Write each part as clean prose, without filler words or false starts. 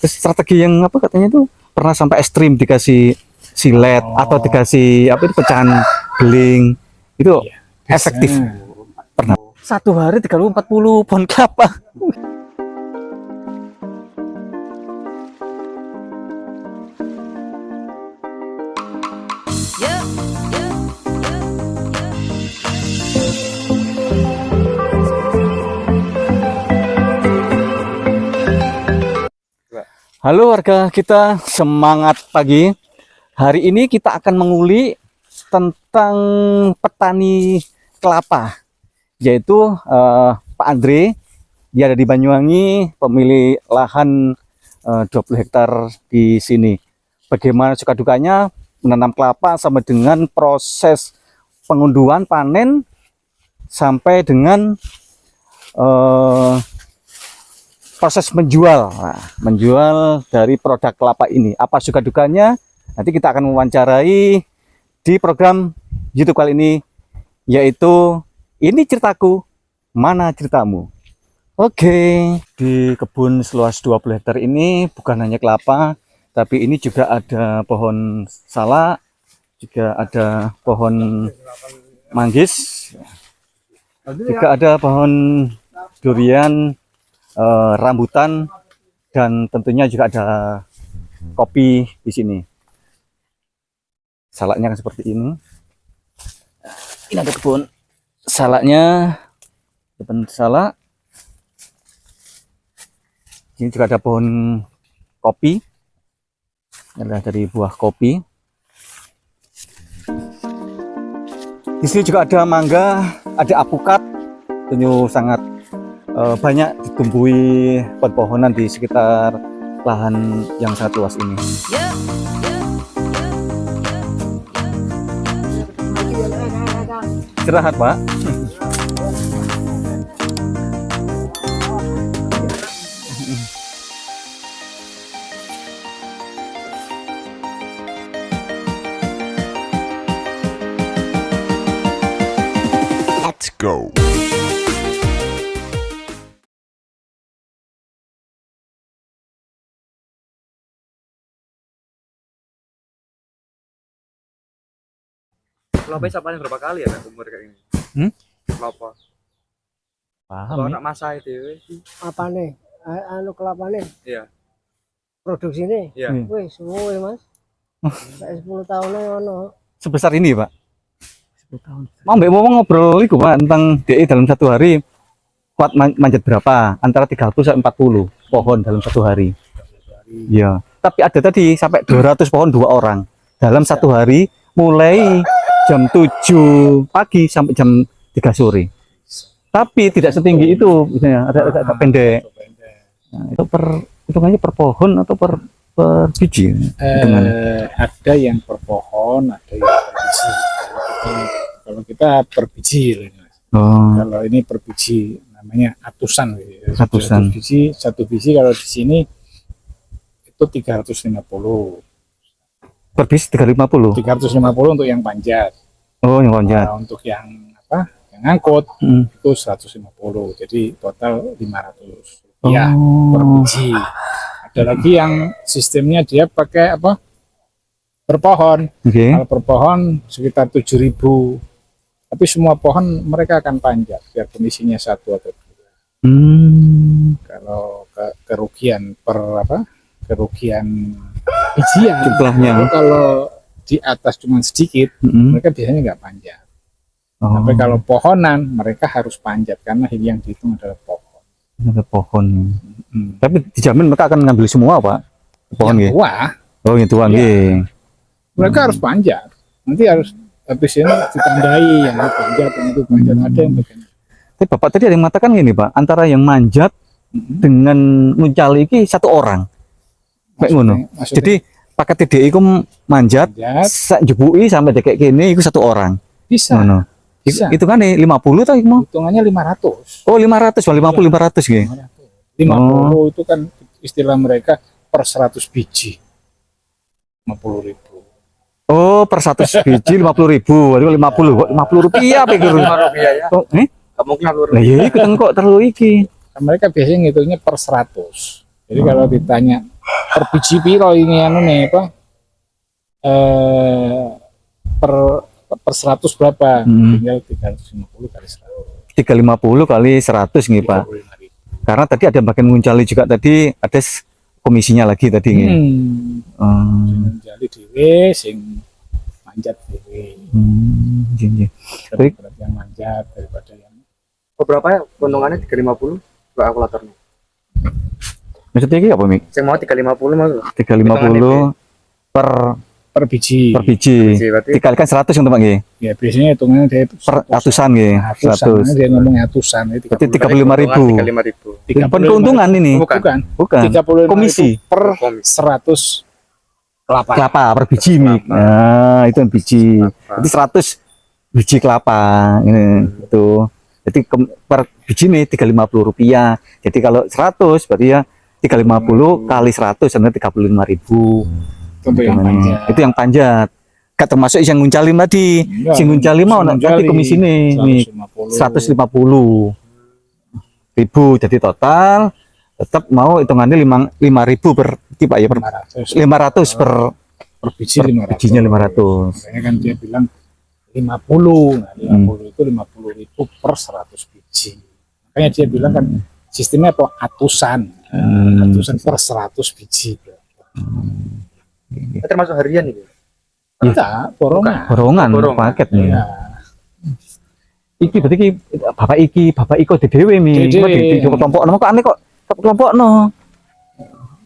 Terus strategi yang apa katanya tuh pernah sampai ekstrim dikasih silet atau dikasih apa itu pecahan beling itu efektif. Pernah. Satu hari 30-40 pohon kelapa. Halo warga kita, semangat pagi. Hari ini kita akan mengulik tentang petani kelapa, yaitu Pak Andre. Dia ada di Banyuwangi, pemilik lahan 20 hektar di sini. Bagaimana suka dukanya menanam kelapa sama dengan proses pengunduhan, panen, sampai dengan proses menjual, menjual dari produk kelapa ini. Apa suka dukanya? Nanti kita akan mewawancarai di program YouTube kali ini, yaitu Ini Ceritaku, Mana Ceritamu. Oke, di kebun seluas 20 hektar ini bukan hanya kelapa, tapi ini juga ada pohon salak, juga ada pohon manggis, juga ada pohon durian, rambutan, dan tentunya juga ada kopi di sini. Salaknya kan seperti ini. Ini ada kebun salaknya, kebun salak. Ini juga ada pohon kopi. Ini adalah dari buah kopi. Di sini juga ada mangga, ada apukat. Tentu sangat banyak ditumbuhi pepohonan di sekitar lahan yang sangat luas ini. Istirahat, Pak. Let's go. Kelapa sapanya berapa kali ya umur kayak ini? Kelapa. Kalau Paham ya? nak masa itu Apa nih? Anu kelapa nih? Iya. Produksi nih? Iya. Wih, suwe mas. Kayak 10 tahun ono. Sebesar ini, Pak. 10 tahun. Mau ngobrol itu, Pak, tentang DI dalam satu hari kuat manjat berapa? Antara 30 sampai 40 pohon dalam satu hari. Iya. Tapi ada tadi sampai 200 pohon 2 orang dalam satu hari, mulai jam 7 pagi sampai jam 3 sore. Tapi tidak setinggi itu, misalnya ada pendek. Nah, itu hitungannya per pohon atau per biji? Ada yang per pohon, ada yang per biji. Kalau kita per biji, kalau ini per biji namanya atusan. Atusan. Satu biji kalau di sini itu 350. Per biji 350. 350 untuk yang panjat. Oh, yang panjat. Nah, untuk yang apa? Yang ngangkut itu 150. Jadi total 500 rupiah per biji. Ada lagi yang sistemnya dia pakai apa? Per pohon. Kalau per pohon sekitar 7.000. Tapi semua pohon mereka akan panjat biar kondisinya satu atau dua. Kalau kerugian per apa? Kerugian bijian jumlahnya. Kalau di atas cuma sedikit, mereka biasanya nggak panjat. Tapi kalau pohonan, mereka harus panjat karena yang dihitung adalah pohon. Ada pohon. Tapi dijamin mereka akan ngambil semua, Pak. Pohon yang tua. Oh, yang tua nggih. Mereka harus panjat. Nanti harus habis ini ditandai yang panjat, yang itu panjat, ada yang bagian. Tapi Bapak tadi ada yang mengatakan gini, Pak, antara yang manjat dengan muncali ini satu orang. Kayak ngono. Jadi pakai TDI ku manjat, jebui sampai kayak gini itu satu orang. Bisa. Ngono. Bisa. Itu kan 50 tau mau? Hitungannya 500. Oh, 500, 50 500 gitu. 50 itu kan istilah mereka per 100 biji. 50.000. Oh, per 100 biji 50.000. Waduh, 50 rupiah pikir. rupiah ya. Oh, Kemungkinan Lah iya, kok terlalu iki. Mereka biasanya ngitungnya per 100. Jadi kalau ditanya per biji piro ini anu nih apa? Per per 100 berapa? Tinggal 350 kali 100. 350 kali 100 nih Pak. 35.000. Karena tadi ada bagian nguncali juga tadi ada komisinya lagi tadi nih. Jadi dhewe sing manjat dhewe. Iya. Lebih berat yang manjat daripada yang Beberapa ya keuntungannya 350 kalkulatornya. Maksudnya ini apa, Mik? Saya mau 350 mas. 350 per per biji. biji. Berarti Dikalikan 100 untuk Pak nggih. Ya biasanya hitungannya dia Per ratusan nggih. ratusan. 100. Dia ngomong ratusan. Berarti 35.000. 35.000. Bukan keuntungan ini. Bukan. Bukan. 35.000 Komisi. per 100 kelapa. Kelapa per biji, Mik. Nah, itu yang biji. Jadi 100 biji kelapa ini itu. Jadi per biji nih 350 rupiah. Jadi kalau 100 berarti ya 350 kali 100 sebenarnya 35.000. Tentu yang panjang. Itu yang panjat. Gak termasuk yang nguncalin tadi. Enggak, Sing nguncalin mau nanti nguncali komisi nih 150 ribu. Jadi total tetap mau hitungannya 5.000 per tipe ya per 500 per biji 500. bijinya 500. Makanya kan dia bilang 50. Nah, 50 itu 50.000 per 100 biji. Makanya dia bilang kan sistemnya apa? Atusan. Atusan per 100 biji. Termasuk harian ini. Enggak, borongan. Borongan paket nih. Ya. Iki berarti iki bapak iko dhewe mi. Dhewe. Di kelompok kok aneh kok kelompok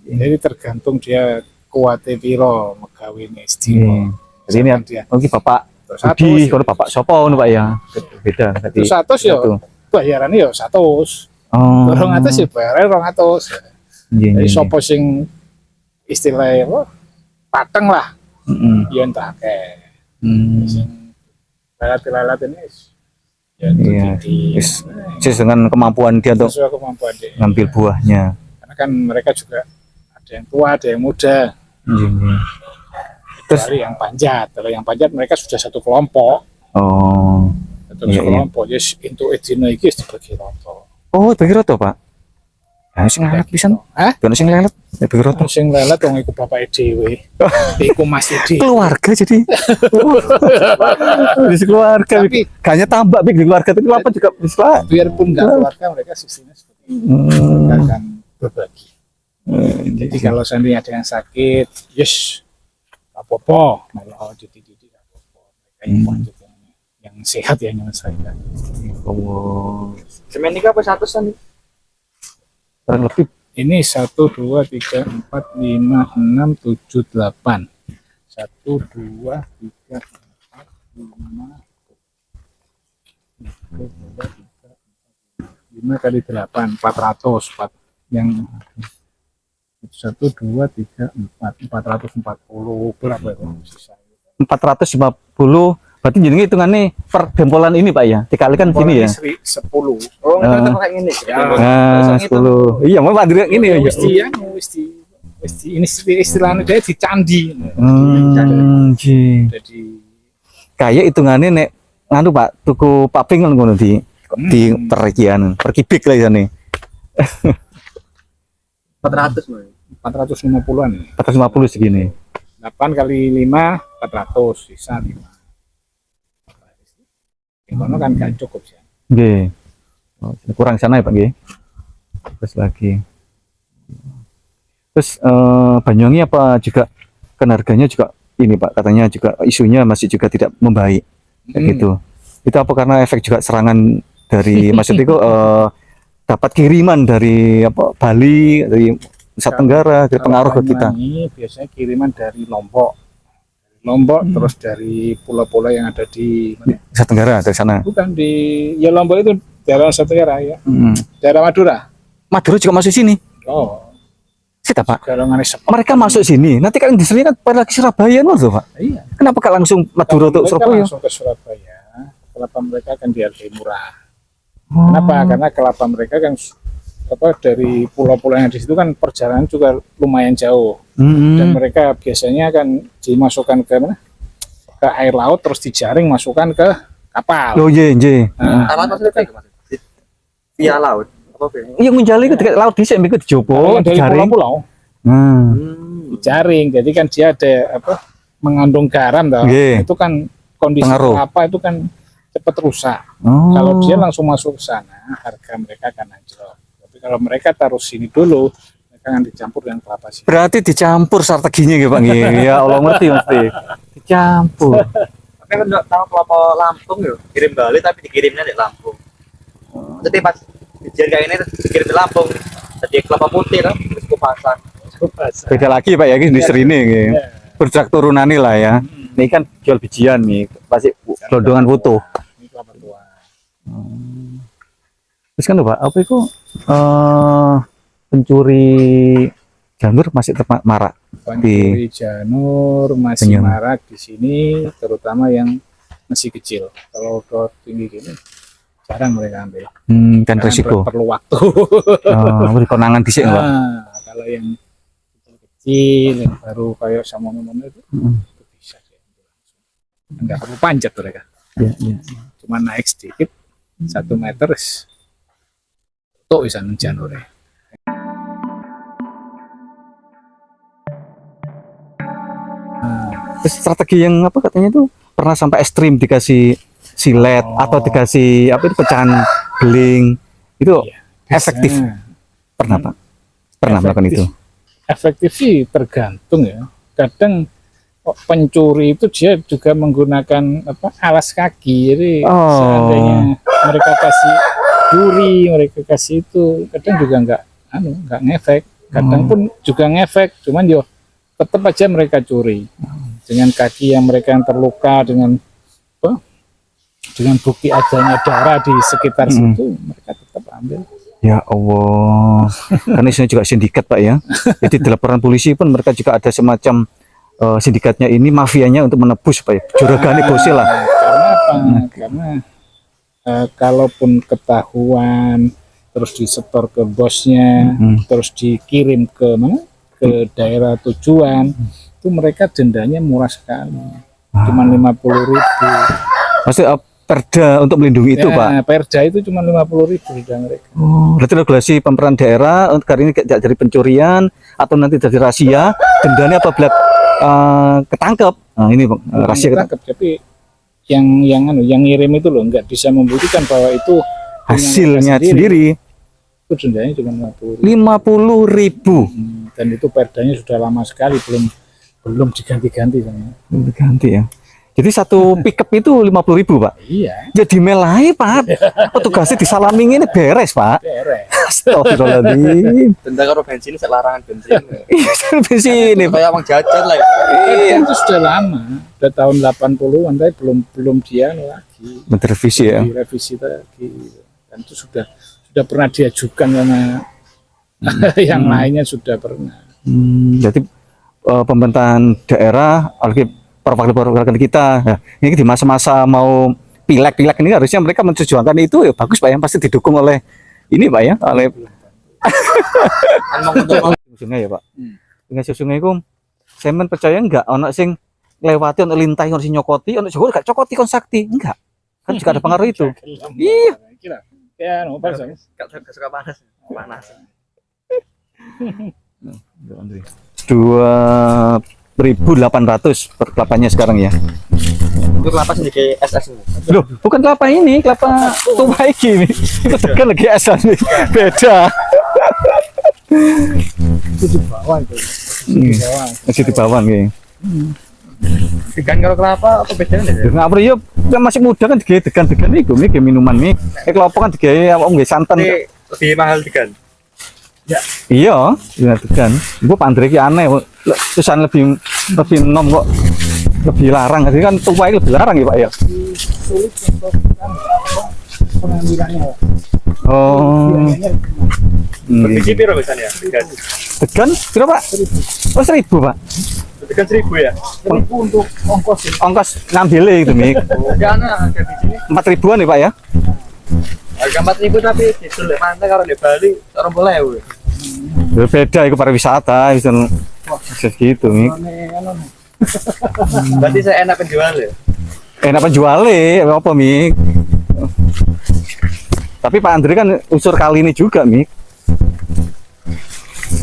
Jadi tergantung dia kuatnya piro megawine Iya. istimewa. Jadi ini dia mungkin bapak satu Budi, kalau bapak sopo ngono Pak ya. Beda tadi. 100 ya bayarannya ya 100. Oh. 200 ya bayarnya 200. Iya, Jadi iya, sopo sing istilahnya apa? Pateng lah. iya. Ya entah kayak Hmm. sing lalat ini ya Iya. di Sesuai dengan kemampuan dia untuk sesuai kemampuan dia. ngambil buahnya. Karena kan mereka juga ada yang tua, ada yang muda. Iya, iya. Terus Dari yang panjat, kalau yang panjat mereka sudah satu kelompok. oh. Satu Iya, iya. kelompok, yes, untuk edina iki dibagi kelompok. Oh, bagi roto, Pak. Ya sing lelet pisan. Hah? Dono sing lelet, bagi roto. Sing lelet wong iku bapake dhewe. Iku Mas Edi. Keluarga jadi. Di keluarga. Tapi Kayaknya tambah big di keluarga itu apa juga bisa. biarpun enggak keluarga mereka sistemnya seperti itu. Mereka akan berbagi. Jadi kalau seandainya ada yang sakit, yes, apa-apa, malah dididik apa-apa. Mereka yang lanjut yang sehat yang menyelesaikan. Oh. Semen ini apa 100-an nih? Kurang lebih Ini 1, 2, 3, 4, 5, 6, 7, 8. 1, 2, 3, 4, 5 kali 8, 400. Yang 1, 2, 3, 4, 440 berapa itu sisa? 450 berarti jenenge hitungannya per dempolan ini Pak ya. Dikalikan gini ya. 10. Oh, itu kayak gini. Ya. Nah, 10. Iya, mau Pak Andri ini ya. Mesti ya, mesti ini istilahnya dia dicandi. Jadi Kayak hitungannya nek nganu Pak, tuku paping kan ngono di per kian, per kubik lah ya nih. 400 Mas. 450-an ini. 450 segini. 8 kali 5 400 sisa 5. Ini kan gak cukup sih. Nggih. Oh, kurang sana ya Pak nggih. Terus lagi. Terus Banyuwangi apa juga kan harganya juga ini Pak katanya juga isunya masih juga tidak membaik kayak gitu. Itu apa karena efek juga serangan dari maksudnya itu dapat kiriman dari apa Bali dari Nusa Tenggara dari pengaruh ke kita. Ini biasanya kiriman dari Lombok. Terus dari pulau-pulau yang ada di mana? Nusa Tenggara dari sana. Bukan di ya Lombok itu daerah Nusa Tenggara ya. Daerah Madura. Madura juga masuk sini. Oh, Kita Pak. golongan sepuluh. Mereka masuk sini. Nanti kan di sini kan pada lagi Surabaya loh Pak. Iya. Kenapa kan langsung Madura untuk Mereka Surabaya? langsung ke Surabaya. Kelapa mereka akan dihargai murah. Kenapa? Karena kelapa mereka kan apa dari pulau-pulau yang di situ kan perjalanan juga lumayan jauh. Dan mereka biasanya akan dimasukkan ke mana? Ke air laut terus dijaring masukkan ke kapal. Oh iya, iya. Nah, Alat maksudnya kayak gimana? Via laut. Apa bang? Iya ngunjali itu dekat laut dhisik iku dijopo, Kalau yang dari dijaring. pulau-pulau jaring, jadi kan dia ada apa mengandung garam tau. Nggih. Itu kan kondisi Pengaruh. kelapa itu kan cepat rusak. Oh. Kalau dia langsung masuk ke sana, harga mereka akan anjlok. Tapi kalau mereka taruh sini dulu, mereka akan dicampur dengan kelapa sini. Berarti dicampur strateginya gitu Pak. Nggih. Ya Allah ngerti mesti. Dicampur. Tapi kan nggak tahu kelapa Lampung ya, kirim Bali tapi dikirimnya di Lampung. Jadi pas dijian kayak ini dikirim di Lampung, jadi kelapa putih kan, terus kupasan. Beda lagi Pak ya ini industri ini nggih. Bergerak turunannya lah ya. Ini kan jual bijian nih, pasti gelondongan foto. Ini kelapa tua. Terus kan Pak, apa itu pencuri janur masih tetap marak. Pencuri janur masih Penyem. marak di sini, terutama yang masih kecil. Kalau udah tinggi gini, jarang mereka ambil. Kan Karena resiko. perlu waktu. Oh, konangan dhisik Pak. Nah, kalau yang kecil, yang baru kayak samono itu, itu bisa diambil langsung. Enggak perlu panjat mereka. Iya, iya. Cuma naik sedikit, 1 meter, tuh bisa janure. Terus strategi yang apa katanya tuh pernah sampai ekstrim dikasih silet atau dikasih apa itu pecahan beling itu Iya. efektif Nah, pernah Pak? Pernah melakukan itu? efektif sih tergantung ya. Kadang pencuri itu dia juga menggunakan apa alas kaki. Jadi Oh. seandainya mereka kasih duri, mereka kasih itu, kadang juga nggak ngefek. Kadang pun juga ngefek, cuman yo tetap aja mereka curi. Dengan kaki yang mereka yang terluka, dengan apa? Dengan bukti adanya darah di sekitar situ, mereka tetap ambil. Ya Allah, karena isinya juga sindikat Pak ya. Jadi di laporan polisi pun mereka juga ada semacam sindikatnya ini mafianya untuk menebus Pak ya. Juragane bosnya lah. Karena apa? Karena kalaupun ketahuan terus disetor ke bosnya, terus dikirim ke mana? Ke daerah tujuan, itu mereka dendanya murah sekali, cuma 50.000. Maksudnya perda untuk melindungi itu Pak. Perda itu cuma 50.000 denda mereka. Berarti regulasi pemerintahan daerah untuk kali ini tidak jadi pencurian atau nanti jadi rahasia, dendanya apabila ketangkep. Nah ini Bang, rahasia ketangkep. Ketangkep, tapi yang ngirim itu loh nggak bisa membuktikan bahwa itu punya Hasilnya mereka sendiri itu dendanya cuma 50.000. 50.000 Dan itu perdanya sudah lama sekali belum diganti-ganti sama. ganti ya. Jadi satu pickup itu 50.000 Pak. Iya, Jadi melai Pak. Petugasnya disalami ini beres Pak. beres. Astagfirullahaladzim. Denda karo bensin selarangan bensin. Iya di sini Pak. Kayak uang jajan lah. Iya. Itu sudah lama, udah tahun 80-an tapi belum dia lagi Direvisi ya. direvisi lagi. Dan itu sudah pernah diajukan sama yang lainnya sudah pernah. Jadi pemerintahan daerah, perwakilan kita, ya, ini di masa-masa mau pilek ini harusnya mereka mentujukan itu ya bagus Pak ya, pasti didukung oleh ini Pak ya, oleh sungai ya Pak. Sungai itu, saya percaya enggak, ono sing lewati, ono lintai, ono sing nyokoti, ono juga gak cokoti kon sakti, enggak, kan juga ada pengaruh itu. Iya. Kira. Ya, no, pas. Gak suka panas. Panas. 2.800 per kelapanya sekarang ya. Itu kelapa sedikit SS. Loh, bukan kelapa ini, kelapa tua ini. Itu kan lagi asal nih. Beda. Itu di bawah itu. Di bawah. Masih di bawah nih. Degan karo kelapa apa bedanya ya? Nggak perlu yuk, kan masih muda kan digawe degan-degan iku nih minuman nih. Kelapa kan digawe awak nggih santan. Ini lebih mahal degan. Iya, degan. Ibu Pandre ki aneh, tulisan lebih nom kok. Lebih larang, jadi kan tua itu lebih larang ya Pak ya. Sulit untuk pengambilannya. Oh. Biji piro misalnya? Degan. Degan, kira Pak? Oh 1.000 Pak. Degan 1.000 ya? 1.000 untuk ongkos. Ongkos ngambilnya itu nih. Enggak ana harga bijinya. 4.000-an ya Pak ya. Harga 4.000 tapi didol lek mantek karo di Bali 20.000. Beda itu pariwisata, bisa gitu nih. Berarti saya enak penjual ya? Enak penjualnya, apa Mi? Tapi Pak Andre kan unsur kali ini juga, Mik.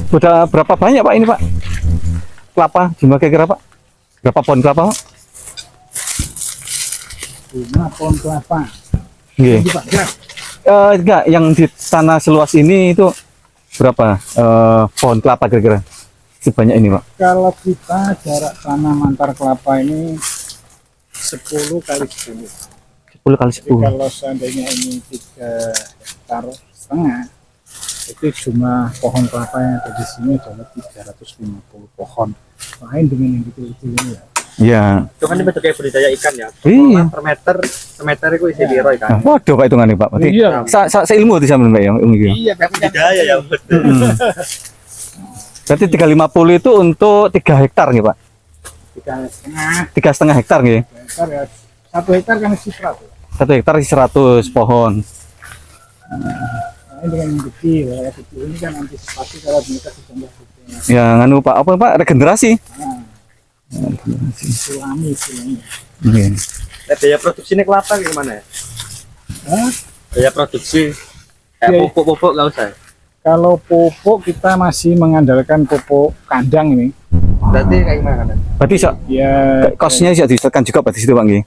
Udah berapa banyak Pak ini Pak? Kelapa, jumlah kira-kira Pak? Berapa pohon kelapa Pak? Bunga pohon kelapa. Iya. Ini Pak, ya. Enggak, yang di tanah seluas ini itu berapa pohon kelapa kira-kira? Sebanyak ini Pak? Kalau kita jarak tanam antar kelapa ini 10 kali 10. 10 kali Jadi 10. kalau seandainya ini 3,5 hektar, itu jumlah pohon kelapa yang ada di sini adalah 350 pohon. Lain dengan yang kecil-kecil ini ya. Iya. Itu kan ini bentuk kayak budidaya ikan ya. Iya. Per meter itu isi biro Nah, ikan. waduh Pak hitungannya Pak. Berarti Iya. seilmu di sana Pak ya, ilmu gitu. Iya, Kan budidaya ya betul. Berarti 350 itu untuk 3 hektar nih Pak. 3,5 3,5 hektar nih. hektar ya. 1 hektar kan isi 100. 1 hektar 100 pohon. Nah, ini dengan yang kecil, ya kecil ini kan antisipasi kalau mereka sudah punya Ya nganu Pak, apa Pak? Regenerasi. sulami istilahnya. Iya. Biaya produksi ini kelapa gimana ya? Hah? Biaya produksi Iya. kayak pupuk-pupuk nggak usah. Kalau pupuk kita masih mengandalkan pupuk kandang ini. Berarti kayak gimana kan? Berarti Ya kosnya bisa disesuaikan juga Pak di situ Pak nggih.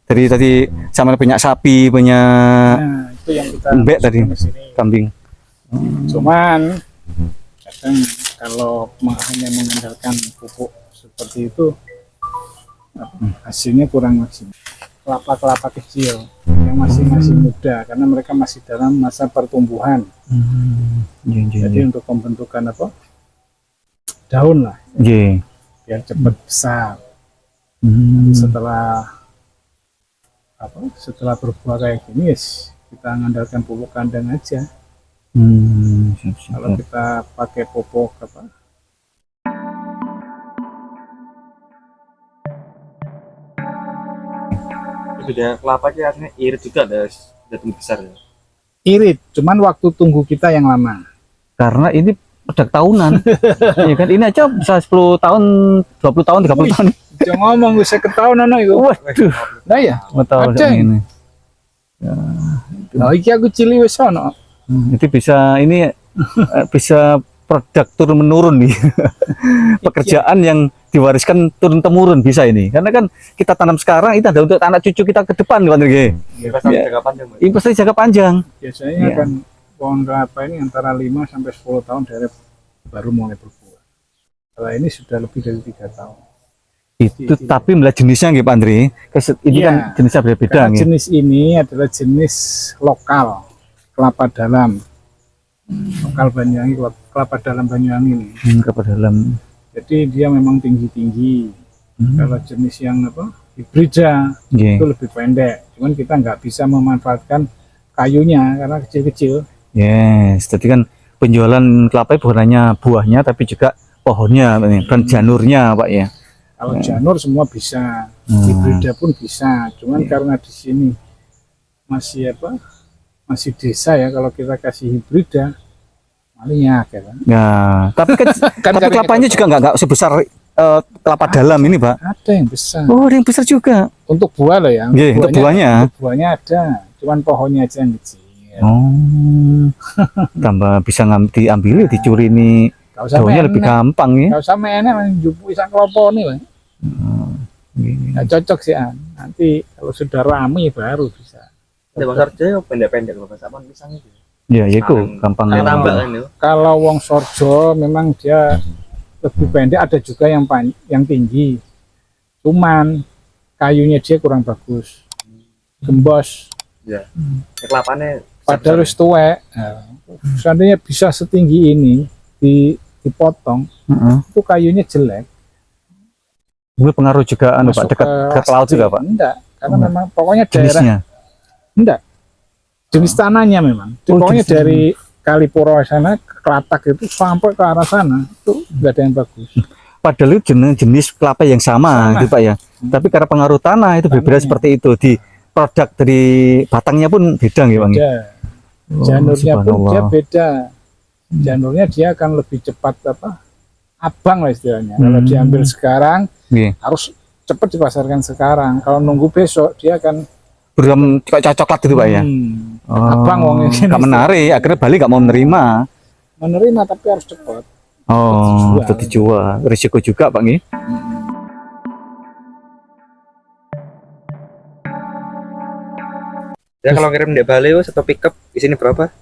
Dari tadi sama punya sapi, punya nah, itu yang kita embek tadi. masukkan ke sini. kambing. Cuman kadang kalau hanya mengandalkan pupuk seperti itu hasilnya kurang maksimal. Kelapa-kelapa kecil yang masih muda karena mereka masih dalam masa pertumbuhan. Jadi untuk pembentukan apa? Daun lah Nggih. biar cepat besar. Setelah berbuah kayak gini yes, kita mengandalkan pupuk kandang aja. Kalau kita pakai pupuk apa? Budidaya kelapa aja artinya irit juga ada tumbuh besar ya. Irit, cuman waktu tunggu kita yang lama. Karena ini produk tahunan. Iya kan ini aja bisa 10 tahun, 20 tahun, 30 tahun. Jangan ngomong bisa ketahuan anak itu. Waduh, Nah ya, betul Ada. ini. nah, iki aku cili wis ono. Itu bisa ini bisa produk turun menurun nih. Pekerjaan yang diwariskan turun temurun bisa ini. Karena kan kita tanam sekarang itu ada untuk anak cucu kita ke depan Pak Andre. Investasi Iya. jangka panjang. Mas. Investasi jangka panjang. Biasanya Iya. kan pohon kelapa ini antara 5 sampai 10 tahun dari baru mulai berbuah. Kalau ini sudah lebih dari 3 tahun. Itu tapi melihat jenisnya nggih Pak Andre. Ini Iya. kan jenisnya beda-beda Karena nggih. jenis ini adalah jenis lokal kelapa dalam. Lokal Banyuwangi, kelapa dalam Banyuwangi ini. Ke dalam. Jadi dia memang tinggi-tinggi. Kalau jenis yang apa? Hibrida Nggih. itu lebih pendek. Cuman kita nggak bisa memanfaatkan kayunya karena kecil-kecil. Yes, jadi kan penjualan kelapa bukan hanya buahnya tapi juga pohonnya dan janurnya Pak ya. Kalau janur semua bisa, hibrida pun bisa. Cuman karena di sini masih apa? Masih desa ya. Kalau kita kasih hibrida, malingnya kan. Nah, tapi kan tapi kadang kelapanya itu juga nggak sebesar kelapa dalam ini Pak. ada yang besar. Oh, ada yang besar juga. Untuk buah loh ya. Nggih, untuk buahnya. Untuk buahnya ada. Cuman pohonnya aja yang kecil. Oh, tambah bisa diambil dicuri ini Gak usah daunnya lebih menek. gampang ya. Gak usah menek, jupu isak kelopo nih, Bang. Gini. Nggak cocok sih, An. Nanti kalau sudah rame baru bisa. Ada bang Sarjo pendek-pendek kalau bahasa apa pisang itu. Ya, ya itu gampang. Kayak tambak kan itu. Kalau wong sorjo memang dia lebih pendek, ada juga yang tinggi. Cuman kayunya dia kurang bagus. Gembos. Ya. Kelapanya Padahal wis tuwek. Nah, seandainya bisa setinggi ini dipotong, Heeh. itu kayunya jelek. Itu pengaruh juga anu Pak Masuk dekat ke dekat laut juga Pak. Enggak, karena memang pokoknya daerah Jenisnya. enggak. Jenis tanahnya memang. Oh, Pokoknya jenis tanah. dari Kalipuro sana ke Klatak itu sampai ke arah sana itu enggak ada yang bagus. Padahal itu jenis kelapa yang sama, gitu Pak ya. Tapi karena pengaruh tanah itu berbeda Tanahnya. seperti itu. Di produk dari batangnya pun beda nggih Bang. Beda. Oh, Janurnya pun subhanallah. dia beda. Janurnya dia akan lebih cepat apa? Abang lah istilahnya. Kalau diambil sekarang Nggih. harus cepat dipasarkan sekarang. Kalau nunggu besok dia akan beram kayak coklat gitu Pak ya. Abang wong ini Gak menarik, akhirnya Bali gak mau menerima. menerima tapi harus cepat. Oh, Dijual. itu dijual. Risiko juga Pak nggih. Ya kalau ngirim di Bali satu pickup di sini berapa?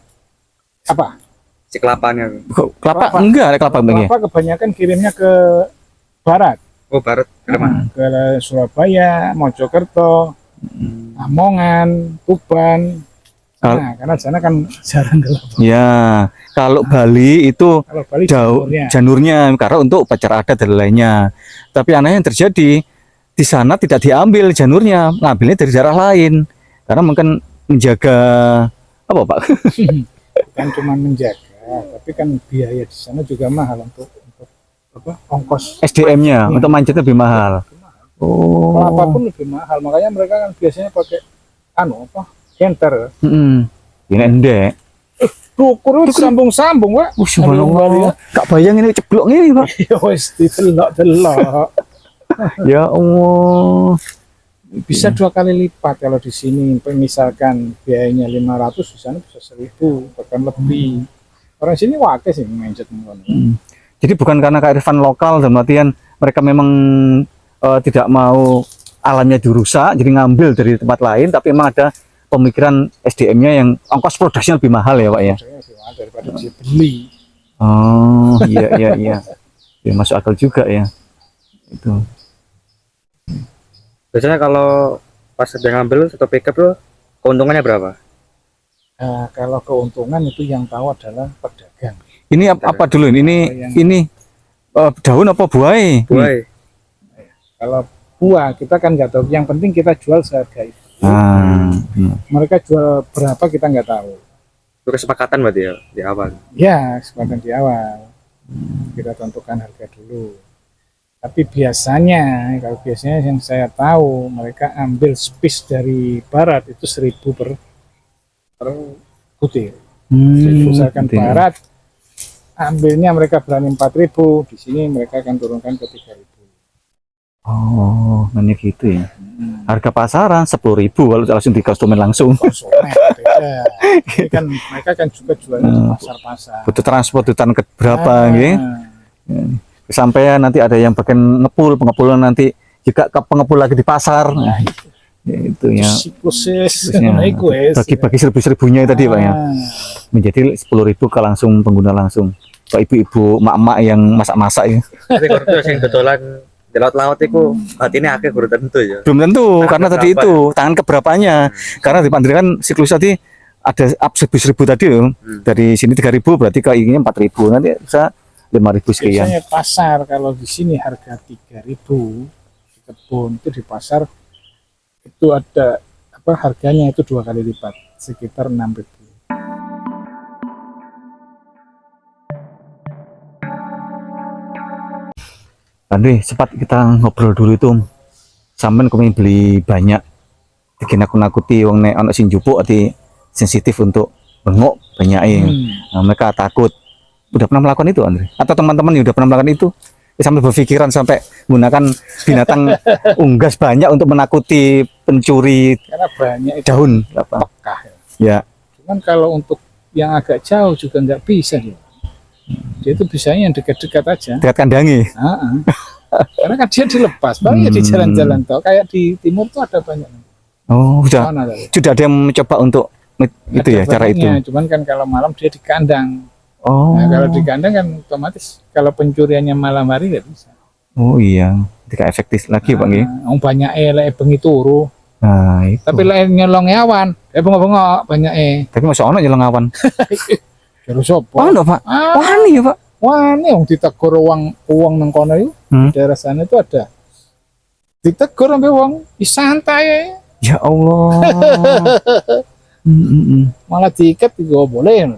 Apa? Si kelapanya. Kok kelapa? Kelapa. Enggak ada kelapa Bang ya. Kelapa kebanyakan kirimnya ke barat, Oh, barat ke mana? ke Surabaya, Mojokerto, Lamongan, Tuban. Nah, karena sana kan jarang kelapa. Ya, kalau Bali itu Kalau Bali jauh jamurnya. janurnya karena untuk upacara adat dan lainnya. Tapi anehnya yang terjadi di sana tidak diambil janurnya, ngambilnya dari daerah lain. Karena mungkin menjaga apa Pak? Bukan cuma menjaga, tapi kan biaya di sana juga mahal untuk apa? Ongkos SDM-nya untuk manjat lebih mahal. kelapa Oh. pun lebih mahal. Makanya mereka kan biasanya pakai apa? Genter. Ini endek. Dukur itu sambung-sambung, Pak. Subhanallah. Kak bayang ini ceblok ini Pak. Ya wis didelok-delok. Ya Allah. Bisa 2 kali lipat kalau di sini misalkan biayanya 500, di sana bisa 1000 bahkan lebih. Orang sini wakil sih mengejet ngono. Jadi bukan karena kearifan lokal dalam artian mereka memang tidak mau alamnya dirusak, jadi ngambil dari tempat lain, tapi memang ada pemikiran SDM-nya yang ongkos produksinya lebih mahal ya Pak ya. Saya sih mahal daripada dia beli. Oh iya. Ya masuk akal juga ya. Itu. Biasanya kalau pas ada ngambil satu pickup tuh keuntungannya berapa? Nah, kalau keuntungan itu yang tahu adalah pedagang. Ini apa dulu ini daun apa buah? Buai. Kalau buah kita kan nggak tahu. Yang penting kita jual seharga itu. Mereka jual berapa kita nggak tahu. Itu kesepakatan berarti ya di awal. Ya, kesempatan di awal kita tentukan harga dulu. Tapi biasanya, kalau biasanya yang saya tahu mereka ambil space dari barat itu 1000 per butir. Jadi misalkan gitu ya. barat ambilnya mereka berani 4000, di sini mereka akan turunkan ke 3000. Oh, hanya gitu ya. Harga pasaran 10.000 kalau langsung di customer langsung. Konsumen beda. Ini kan mereka kan juga jualnya di pasar-pasar. Butuh transport dutan ke berapa nggih? Sampai nanti ada yang bagian pengepulan nanti juga ke pengepul lagi di pasar. Nah, itu ya. Siklusnya iku wis. Bagi-bagi seribu-seribunya tadi Pak ya. Menjadi 10.000 ke langsung pengguna langsung. Pak ibu-ibu, mak-mak yang masak-masak ya. Tapi kalau terus yang dodolan di laut-laut itu hatinya akhirnya baru tentu ya. Belum tentu karena tadi keberapa itu tangan keberapanya. Karena di Pandri kan siklus tadi ada up 1.000 tadi loh. Dari sini 3.000 berarti ke ini 4.000. Nanti bisa 5.000 sekian. Biasanya pasar kalau di sini harga 3.000 di kebun itu di pasar itu ada apa harganya itu 2 kali lipat sekitar 6.000. Andri, sempat kita ngobrol dulu itu. Sampean kemarin beli banyak. Bikin aku nakuti wong nek ana sing jupuk ati sensitif untuk bengok banyak Nah, mereka takut. Udah pernah melakukan itu, Andri? Atau teman-teman yang udah pernah melakukan itu? Sampai berpikiran sampai menggunakan binatang unggas banyak untuk menakuti pencuri Karena banyak itu daun apa? pekah ya. Ya. Cuman kalau untuk yang agak jauh juga nggak bisa dia. Dia itu bisanya yang dekat-dekat aja. Dekat kandangi. Karena kan dia dilepas, banyak di jalan-jalan toh. Kayak di timur tuh ada banyak. Oh, sudah. Mana tadi? Sudah ada yang mencoba untuk itu ya, Ada cara itu. banyaknya, cuman kan kalau malam dia di kandang. Oh. Nah, kalau di kandang kan otomatis kalau pencuriannya malam hari nggak bisa. Oh iya, tidak efektif lagi Pak nggih. Banyak lek bengi turu. Nah, itu. Tapi lek nyolong awan, bengok-bengok banyak Tapi masa ono nyeleng awan. Terus sopo? Oh, enggak, Pak. Wani ya, Pak. Wah, ini yang ditegur uang nang kono itu, di daerah sana itu ada. Ditegur sampai uang, santai. Ya Allah. Malah tiket juga boleh.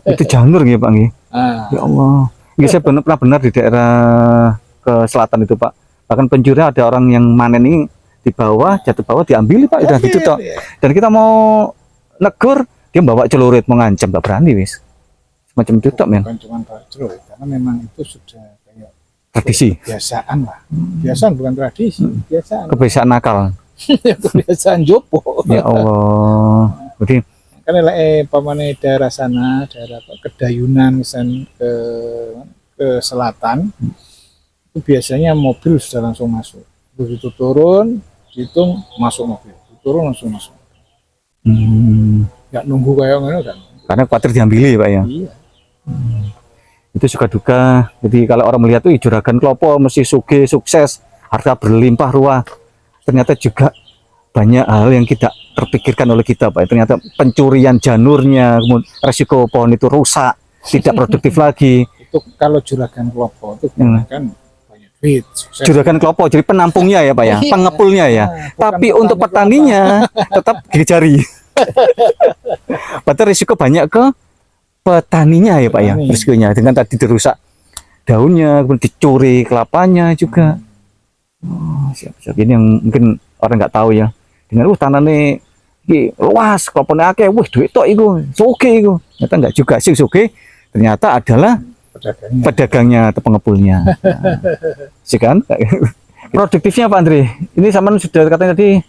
Itu janur ya Pak nggih. Ya Allah. Nggih saya pernah di daerah ke selatan itu Pak. Bahkan pencuri ada orang yang manen ini di bawah, jatuh bawah diambil Pak, udah gitu toh. Dan kita mau negur, dia bawa celurit mengancam, gak berani wis. Semacam itu toh men. Bukan cuma celurit, karena memang itu sudah kayak Tradisi. kebiasaan lah. Kebiasaan bukan tradisi, kebiasaan. Kebiasaan nakal. kebiasaan jopo. Ya Allah. Berarti Kan pamane daerah sana, daerah Kedayunan ke selatan, itu biasanya mobil sudah langsung masuk. Begitu turun, hitung masuk mobil. Turun langsung masuk. Nggak nunggu kayak gitu kan. karena khawatir diambili ya Pak ya. Iya. Itu suka duka. Jadi kalau orang melihat tuh Juragan Klopo mesti sukses, harta berlimpah ruah. Ternyata juga banyak hal yang tidak terpikirkan oleh kita Pak. Ternyata pencurian janurnya, kemudian resiko pohon itu rusak, tidak produktif lagi. Itu kalau Juragan Klopo itu kan banyak duit, sukses. Juragan Klopo jadi penampungnya ya Pak ya, Iya. pengepulnya ya. Bukan Tapi petani untuk petaninya tetap gigi jari. Berarti risiko banyak ke petaninya ya Pak ya, Petani. risikonya dengan tadi dirusak daunnya, kemudian dicuri kelapanya juga. Oh, siap-siap ini yang mungkin orang nggak tahu ya. Dengan tanahnya luas, kelopone akeh, wih duit tok iku, soge iku. Ternyata enggak juga sih soge. Ternyata adalah Pedagangnya. pedagangnya atau pengepulnya. Sih kan? Produktifnya Pak Andre, ini sama sudah katanya tadi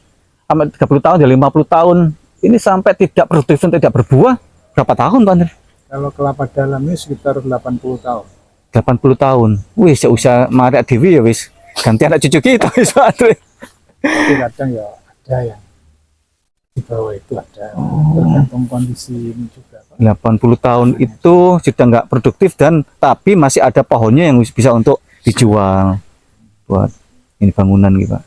sampai 30 tahun, ya 50 tahun. Ini sampai tidak produktif dan tidak berbuah berapa tahun Pak Andre? Kalau kelapa dalam ini sekitar 80 tahun. 80 tahun. Wih, seusia Maria Dewi ya wis. Ganti anak cucu kita wis Pak Andre. Tapi kadang ya ada yang di bawah itu ada. Tergantung kondisi ini juga, Pak. 80 tahun itu sudah nggak produktif dan tapi masih ada pohonnya yang bisa untuk dijual buat ini bangunan gitu Pak.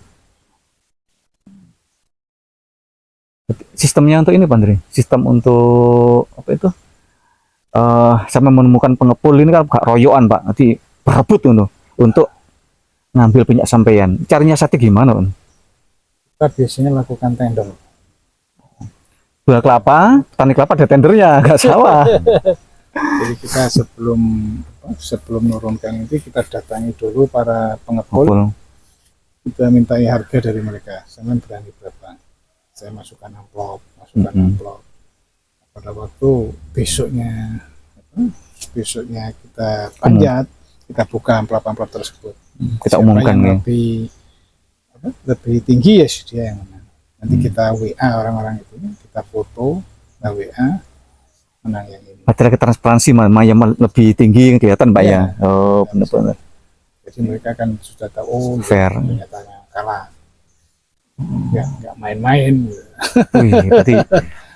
Sistemnya untuk ini Pak Andre, sistem untuk apa itu? Sama menemukan pengepul ini kan gak royoan Pak, nanti berebut untuk ngambil punya sampean. Caranya sate gimana Pak? Kita biasanya lakukan tender. Buah kelapa, petani kelapa ada tendernya, nggak sawah. Jadi kita sebelum menurunkan itu kita datangi dulu para pengepul, Pengepul. kita mintai harga dari mereka. Saya berani berapa? Saya masukkan amplop. Pada waktu besoknya kita panjat, kita buka amplop tersebut. Kita Siapa umumkan yang ya. lebih tinggi ya dia yang menang. Nanti kita WA orang-orang itu, kita foto, kita WA menang yang ini. Ada transparansi mana yang lebih tinggi kelihatan Pak ya. Iya. Oh benar-benar Jadi mereka kan sudah tahu, oh fair. ternyata kalah. Nggak main-main. Wih, berarti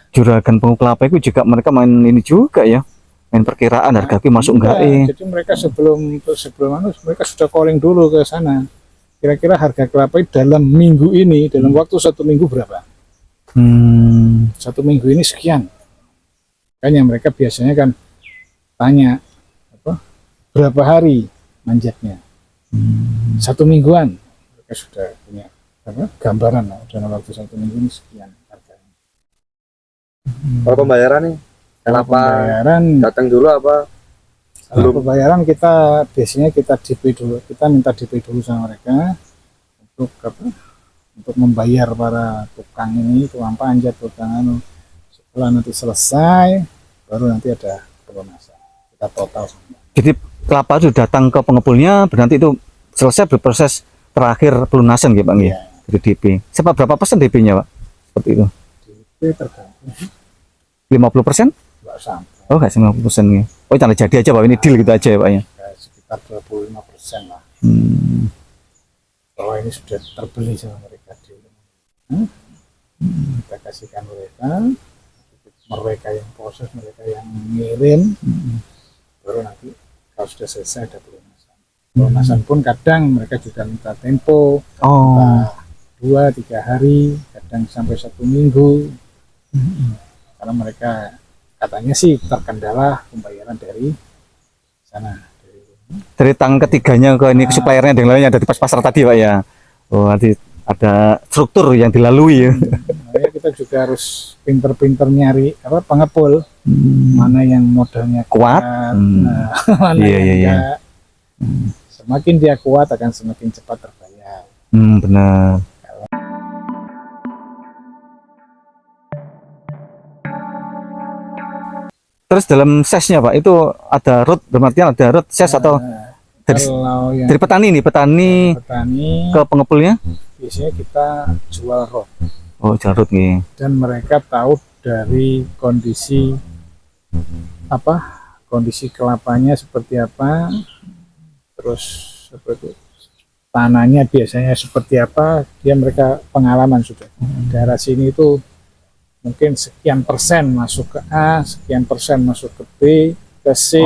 Juragan Pengepul Kelapa itu juga mereka main ini juga ya, main perkiraan harga masuk enggak Jadi mereka sebelum mereka sudah calling dulu ke sana. Kira-kira harga kelapa dalam minggu ini, dalam waktu 1 minggu berapa? 1 minggu ini sekian. Makanya mereka biasanya kan tanya berapa hari manjatnya? 1 mingguan. Mereka sudah punya gambaran lah, dalam waktu 1 minggu ini sekian harganya. Kalau pembayaran nih, Kalau kenapa pembayaran, datang dulu apa? kalau pembayaran kita biasanya kita DP dulu, kita minta DP dulu sama mereka untuk membayar para tukang ini, tukang panjat, tukang setelah nanti selesai, baru nanti ada pelunasan. Kita total semua. Jadi kelapa itu datang ke pengepulnya, berarti itu selesai berproses terakhir pelunasan gitu Pak ya. Dari DP. Berapa persen DP-nya Pak? Seperti itu. DP tergantung 50%? nggak sampai Oh nggak 50% ya. Oh jangan jadi aja Pak, ini deal gitu aja ya Pak ya. sekitar 25% lah. Hmm. Bahwa ini sudah terbeli sama mereka dulu. Kita kasihkan mereka yang proses, mereka yang ngirim, baru nanti kalau sudah selesai ada pelunasan. Pelunasan pun kadang mereka juga minta tempo, Oh. 2-3 hari, kadang sampai 1 minggu. Karena mereka katanya sih terkendala pembayaran dari sana. Dari tangan ketiganya ke ini ke suppliernya dan lainnya ada di pasar tadi Pak ya. Oh nanti ada struktur yang dilalui ya. Makanya kita juga harus pinter-pinter nyari pengepul, mana yang modalnya Kuat. mana Iya, yang iya, iya. enggak. Semakin dia kuat akan semakin cepat terbayar. Benar. Terus dalam sesnya Pak itu ada root, berarti ada root ses atau dari, Kalau yang dari petani nih, petani petani ke pengepulnya? biasanya kita jual raw. Oh, jarut nggih. Dan mereka tahu dari kondisi kondisi kelapanya seperti apa, terus seperti tanahnya biasanya seperti apa, mereka pengalaman sudah. Daerah sini itu mungkin sekian persen masuk ke A, sekian persen masuk ke B, ke C.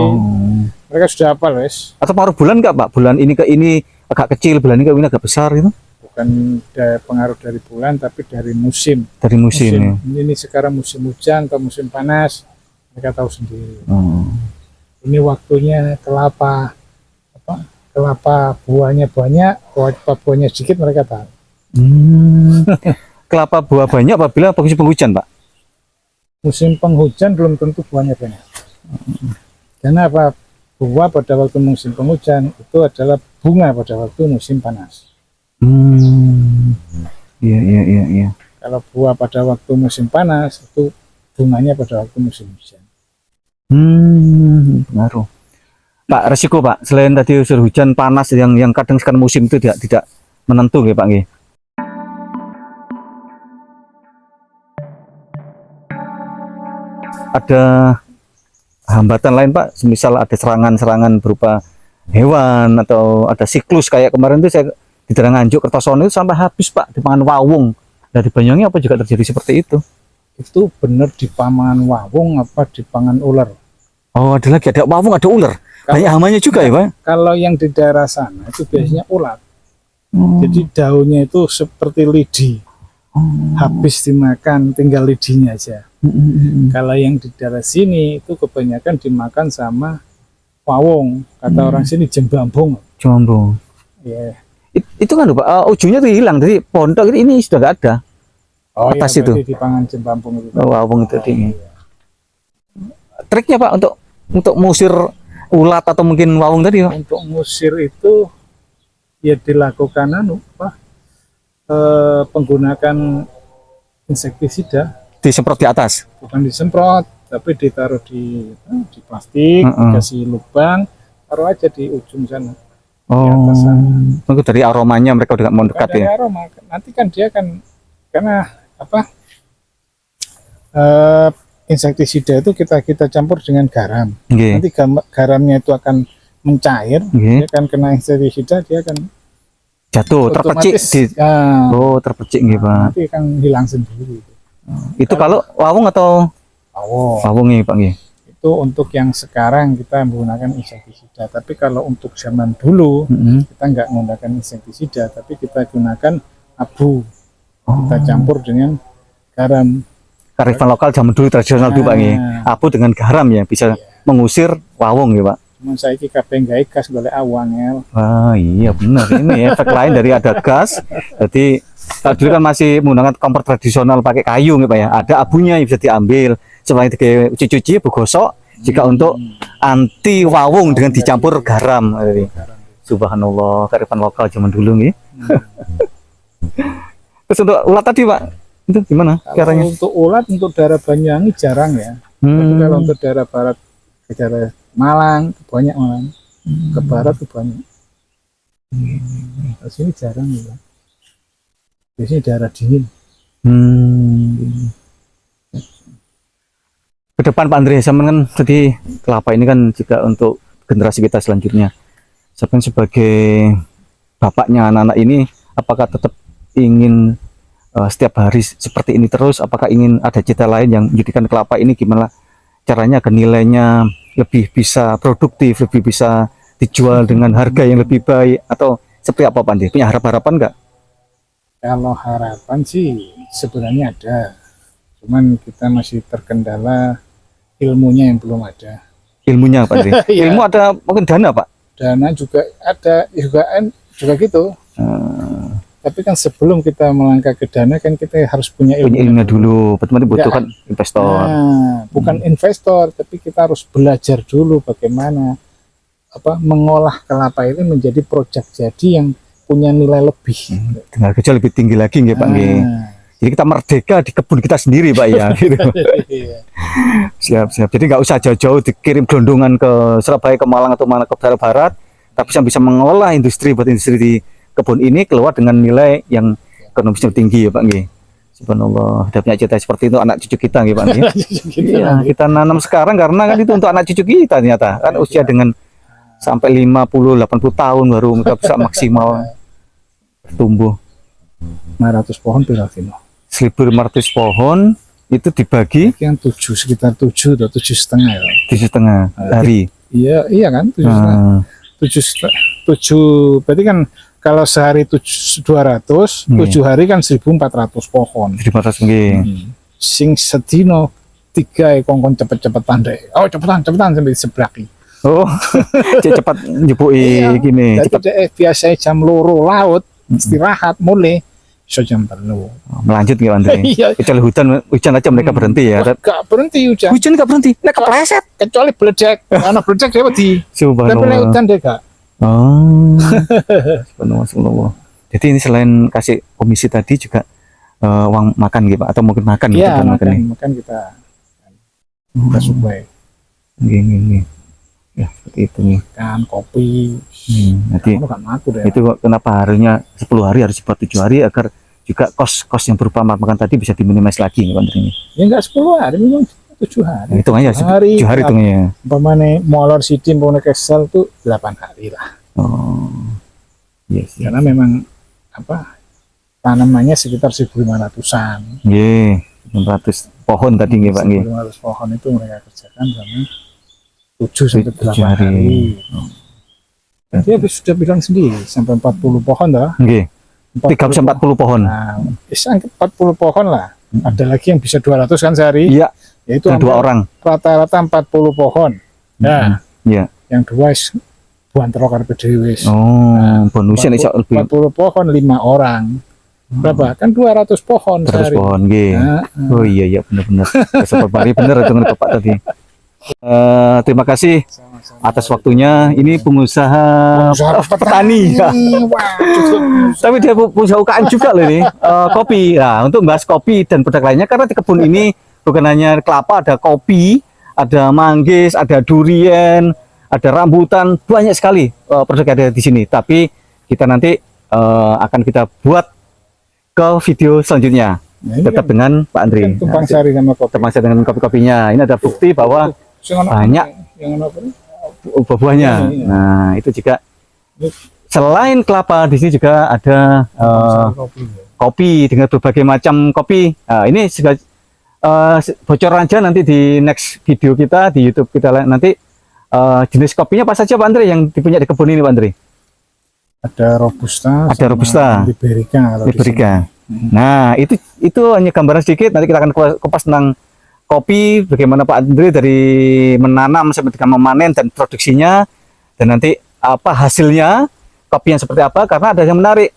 Mereka sudah hafal, wes. Atau pengaruh bulan nggak Pak? Bulan ini ke ini agak kecil, bulan ini ke ini agak besar gitu? Bukan pengaruh dari bulan, tapi dari musim. Dari musim. Ya? Ini sekarang musim hujan atau musim panas, mereka tahu sendiri. Ini waktunya kelapa, kelapa buahnya banyak, kelapa buahnya sedikit, mereka tahu. Kelapa buah banyak apabila musim penghujan, Pak? Musim penghujan belum tentu buahnya banyak. Karena apa? Buah pada waktu musim penghujan itu adalah bunga pada waktu musim panas. Iya. Kalau buah pada waktu musim panas itu bunganya pada waktu musim hujan. Pengaruh. Pak, resiko Pak, selain tadi unsur hujan panas yang kadang sekarang musim itu tidak menentu ya Pak nggih. Ada hambatan lain Pak, misal ada serangan-serangan berupa hewan atau ada siklus kayak kemarin itu saya di daerah Nganjuk Kertosono itu sampai habis Pak dipangan wawung. Nah di Banyuwangi apa juga terjadi seperti itu? Itu benar dipangan wawung apa dipangan ular? Oh ada lagi, ada wawung, ada ular. Banyak hamanya juga ya Pak? Kalau yang di daerah sana itu biasanya ular. Jadi daunnya itu seperti lidi. Habis dimakan tinggal lidinya aja. Kalau yang di daerah sini itu kebanyakan dimakan sama wawung. Kata orang sini jembambung. Jembambung. Yeah. Itu kan Pak, ujungnya tuh hilang. Jadi pondok ini sudah nggak ada. Oh atas iya, itu. Dipangan jembambung itu. Wawung itu Iya. Triknya Pak untuk mengusir ulat atau mungkin wawung tadi Pak? Untuk ngusir itu ya dilakukan penggunakan insektisida. Disemprot di atas? Bukan disemprot, tapi ditaruh di plastik, dikasih lubang, taruh aja di ujung sana. Oh, itu dari aromanya mereka udah mau dekat ya? Aroma. Nanti kan dia kan karena insektisida itu kita campur dengan garam. Nanti garamnya itu akan mencair, dia akan kena insektisida, dia akan jatuh, terpercik terpercik gitu Pak. Nanti akan hilang sendiri. Itu kalau wawung atau wawung nih Pak nggih? Itu untuk yang sekarang kita menggunakan insektisida, tapi kalau untuk zaman dulu kita nggak menggunakan insektisida, tapi kita gunakan abu. Kita campur dengan garam. Kearifan lokal zaman dulu tradisional dulu Pak nggih. Abu dengan garam ya bisa mengusir wawung ya Pak. Cuman saya kabeh gawe gas golek awang ya. Wah iya benar, ini efek lain dari ada gas. Jadi dulu kan masih menggunakan kompor tradisional pakai kayu nih Pak ya. Ada abunya yang bisa diambil. Selain dicuci, digosok jika untuk anti wawung dengan dicampur garam. Subhanallah, kearifan lokal zaman dulu nih. Terus untuk ulat tadi Pak, itu gimana caranya? Untuk ulat untuk daerah Banyuwangi jarang ya. Tapi kalau untuk daerah barat, ke daerah Malang banyak Malang, ke barat itu banyak. Di sini jarang ya. Biasanya daerah dingin. Ke depan Pak Andre, sama kan tadi kelapa ini kan juga untuk generasi kita selanjutnya. Saya sebagai bapaknya anak-anak ini, apakah tetap ingin setiap hari seperti ini terus? Apakah ingin ada cita lain yang menjadikan kelapa ini gimana caranya agar nilainya lebih bisa produktif, lebih bisa dijual dengan harga yang lebih baik, atau seperti apa Pak Andre? Punya harapan enggak? Kalau harapan sih sebenarnya ada, cuman kita masih terkendala ilmunya yang belum ada. Ilmunya Pak Andre? Ilmu ada mungkin dana Pak? Dana juga ada, juga gitu. Tapi kan sebelum kita melangkah ke dana kan kita harus punya ilmunya dulu. Betul-betul butuhkan investor. Bukan investor, tapi kita harus belajar dulu bagaimana mengolah kelapa ini menjadi produk jadi yang punya nilai lebih. Dengan harga lebih tinggi lagi nggih Pak nggih. Jadi kita merdeka di kebun kita sendiri Pak ya. Gitu. Siap. Jadi nggak usah jauh-jauh dikirim gelondongan ke Surabaya, ke Malang atau mana ke daerah barat, tapi bisa mengolah industri buat industri di kebun ini keluar dengan nilai yang ekonomisnya tinggi ya Pak nggih. Subhanallah, ada punya cita seperti itu anak cucu kita nggih Pak nggih. Gitu Iya, lah. kita nanam sekarang karena kan itu untuk anak cucu kita ternyata. Kan usia dengan sampai 50 80 tahun baru kita bisa maksimal tumbuh. 500 pohon pira Vino? 1.500 pohon itu dibagi Yang 7 sekitar 7 atau 7,5 ya. 7,5 hari. Iya kan 7,5. 7 berarti kan kalau sehari 200, 7 hari kan 1.400 pohon. 1.400 nggih. Sing sedino 3 kongkon cepet-cepetan deh. Oh cepetan sampai seblaki. Oh, cek cepat njupuki gini, Jadi cepat biasanya jam loro laut istirahat mulai so jam 3. melanjut nggih Andre. Iya. Kecuali hujan aja mereka berhenti ya. Gak berhenti hujan. Hujan nggak berhenti, nek kepleset. Kecuali beledek. Karena beledek dia wedi. Tapi Subhanallah. hujan deh kak. Oh, subhanallah. Jadi ini selain kasih komisi tadi juga uang makan gitu Pak, atau mungkin makan gitu Iya kan makan nih. makan kita supply Gini. Ya seperti itu nih. kan kopi. Nanti Kamu kan aku deh. itu kok kenapa harinya 10 hari harus dibuat 7 hari agar juga kos yang berupa makan tadi bisa diminimais lagi nih Pak Andre ini. Ya enggak 10 hari memang 7 hari. Nah, hitungannya 7 hari hitungnya. Umpamanya molor siti umpamanya kesel tuh 8 hari lah. Oh. Yes. Karena memang apa tanamannya sekitar 1.500-an. Nggih, 600 pohon tadi nggih Pak nggih. 1.500 pohon itu mereka kerjakan sama 7 sampai 7 8 hari. hari. Dia sudah bilang sendiri sampai 40 pohon dah. Nggih. 30 sampai 40 pohon. Nah, bisa 40 pohon lah. Ada lagi yang bisa 200 kan sehari. Iya, Yaitu ada 2 hampir orang. rata-rata 40 pohon. Nah, Iya. yang 2 is buan terokar pedewis. Oh, bonusnya nih lebih 40 pohon 5 orang. Berapa? Kan 200 pohon 100 sehari. pohon nggih. Nah, Oh iya benar-benar. Seperti benar dengan Bapak tadi. Terima kasih atas waktunya. Ini pengusaha petani. Tapi dia pengusaha UKM juga loh ini. Kopi. Nah, untuk membahas kopi dan produk lainnya karena di kebun ini bukan hanya kelapa, ada kopi, ada manggis, ada durian, ada rambutan, banyak sekali produk yang ada di sini. Tapi kita nanti akan kita buat ke video selanjutnya. Nah, ini Tetap kan, dengan Pak Andri. kan tumpang sari sama kopi. Teman saya dengan kopi-kopinya. Ini ada bukti bahwa banyak yang apa nih? buah-buahnya. Iya. Nah, itu juga selain kelapa di sini juga ada Kopi. kopi dengan berbagai macam kopi. Nah, ini sudah bocoran aja nanti di next video kita di YouTube kita nanti jenis kopinya apa saja Pak Andri yang dipunya di kebun ini Pak Andri? Ada robusta, Ada sama robusta. liberica kalau di Liberica. sini. Nah, itu hanya gambaran sedikit. Nanti kita akan kupas tentang kopi, bagaimana Pak Andri dari menanam sampai dengan memanen dan produksinya, dan nanti apa hasilnya, kopi yang seperti apa, karena ada yang menarik.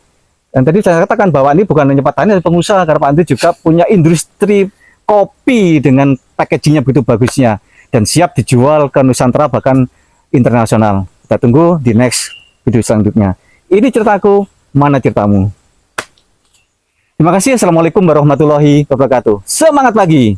Dan tadi saya katakan bahwa ini bukan hanya petani, tapi pengusaha, karena Pak Andri juga punya industri kopi dengan packagingnya begitu bagusnya, dan siap dijual ke Nusantara bahkan internasional. Kita tunggu di next video selanjutnya. Ini ceritaku, mana ceritamu? Terima kasih. Assalamualaikum warahmatullahi wabarakatuh. Semangat pagi.